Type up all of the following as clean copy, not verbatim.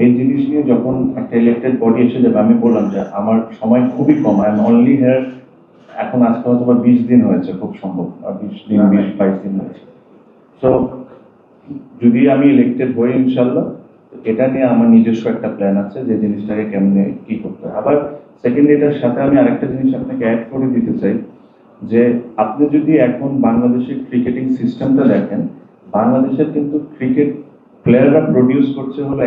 এই জিনিস নিয়ে যখন একটা ইলেক্টেড বডি এসে যাবে, আমি বললাম যে আমার সময় খুবই কম, আই এম অনলি হেয়ার, এখন আজকে হয়তো বা 20 দিন হয়েছে, খুব সম্ভব 20 দিন 22 দিন হয়েছে। সো যদি আমি ইলেক্টেড হই ইনশাল্লাহ, এটা নিয়ে আমার নিজস্ব একটা প্ল্যান আছে যে জিনিসটাকে কেমনে কি করতে হয়। আবার সেকেন্ড, এটার সাথে আমি আরেকটা জিনিস আপনাকে অ্যাড করে দিতে চাই, যে আপনি যদি এখন বাংলাদেশের ক্রিকেটিং সিস্টেমটা দেখেন, বাংলাদেশের কিন্তু ক্রিকেট প্লেয়াররা প্রডিউস করছে হলো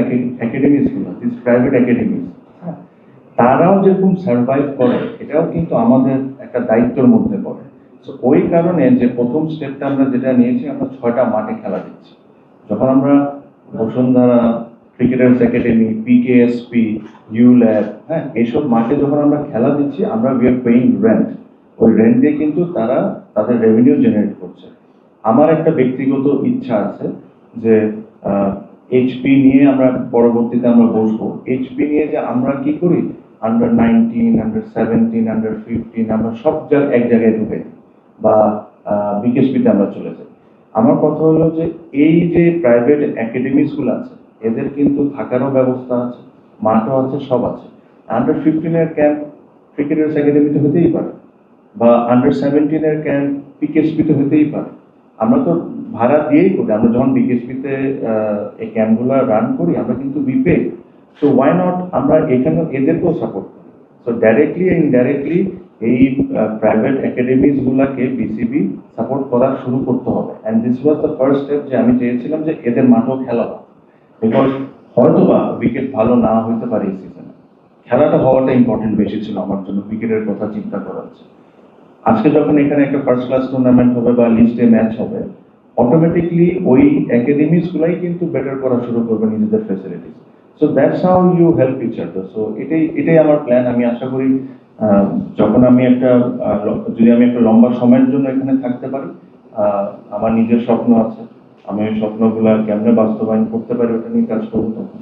একাডেমিজ গুলো, দিস প্রাইভেট একাডেমিজ। তারাও যেরকম সার্ভাইভ করে, এটাও কিন্তু আমাদের একটা দায়িত্বের মধ্যে পড়ে। তো ওই কারণে যে প্রথম স্টেপটা আমরা যেটা নিয়েছি, আমরা 6টা মাঠে খেলা দিচ্ছি। যখন আমরা বসুন্ধরা, ক্রিকেটার্স একাডেমি, পিকেএসপি, ইউল্যাব, হ্যাঁ, এইসব মাঠে যখন আমরা খেলা দিচ্ছি, আমরা উই আর পেইং রেন্ট। ওই রেন্ট দিয়ে কিন্তু তারা তাদের রেভিনিউ জেনারেট করছে। আমার একটা ব্যক্তিগত ইচ্ছা আছে যে এইচপি নিয়ে আমরা পরবর্তীতে আমরা বসবো, এইচপি নিয়ে যে আমরা কি করি, আন্ডার 19, আন্ডার 17, আন্ডার 15 আমরা সব এক জায়গায় ঢুকে দিই, বা বিকেএসপিতে আমরা চলে যাই। আমার কথা হলো যে এই যে প্রাইভেট একাডেমিস গুলো আছে, এদের কিন্তু থাকারও ব্যবস্থা আছে, মাঠও আছে, সব আছে। আন্ডার 15 ক্যাম্প ক্রিকেটার্স একাডেমিতে হতেই পারে, বা আন্ডার 17 ক্যাম্প পিকেএসপিতে হতেই পারে। আমরা তো ভাড়া দিয়েই করি, আমরা যখন বিকেএসপিতে এই ক্যাম্পগুলো রান করি, আমরা কিন্তু বিপে। সো ওয়াই নট আমরা এখানে এদেরকেও সাপোর্ট করি। সো ডাইরেক্টলি এন্ড ইনডাইরেক্টলি এই প্রাইভেট একাডেমিজ গুলাকে বিসিবি সাপোর্ট করা শুরু করতে হবে। And this was the first step, যে আমি চেয়েছিলাম যে এদের মাঠেও খেলা হবে, বিকজ হয়তোবা উইকেট ভালো না হইতে পারে এই সিজনে, খেলাটা হওয়াটা ইম্পর্টেন্ট বেশি ছিল আমার জন্য, উইকেটের কথা চিন্তা করা হচ্ছে। আজকে যখন এখানে একটা ফার্স্ট ক্লাস টুর্নামেন্ট হবে বা লিস্টে ম্যাচ হবে, অটোমেটিকলি ওই একাডেমিজ গুলাই কিন্তু বেটার করা শুরু করবে নিজেদের facilities. So that's how you help each other. সো এটাই আমার প্ল্যান। আমি আশা করি যখন আমি যদি আমি একটা লম্বা সময়ের জন্য এখানে থাকতে পারি, আমার নিজের স্বপ্ন আছে, আমি ওই স্বপ্নগুলা কেমনে বাস্তবায়ন করতে পারি ওটা নিয়ে কাজ করবো তখন।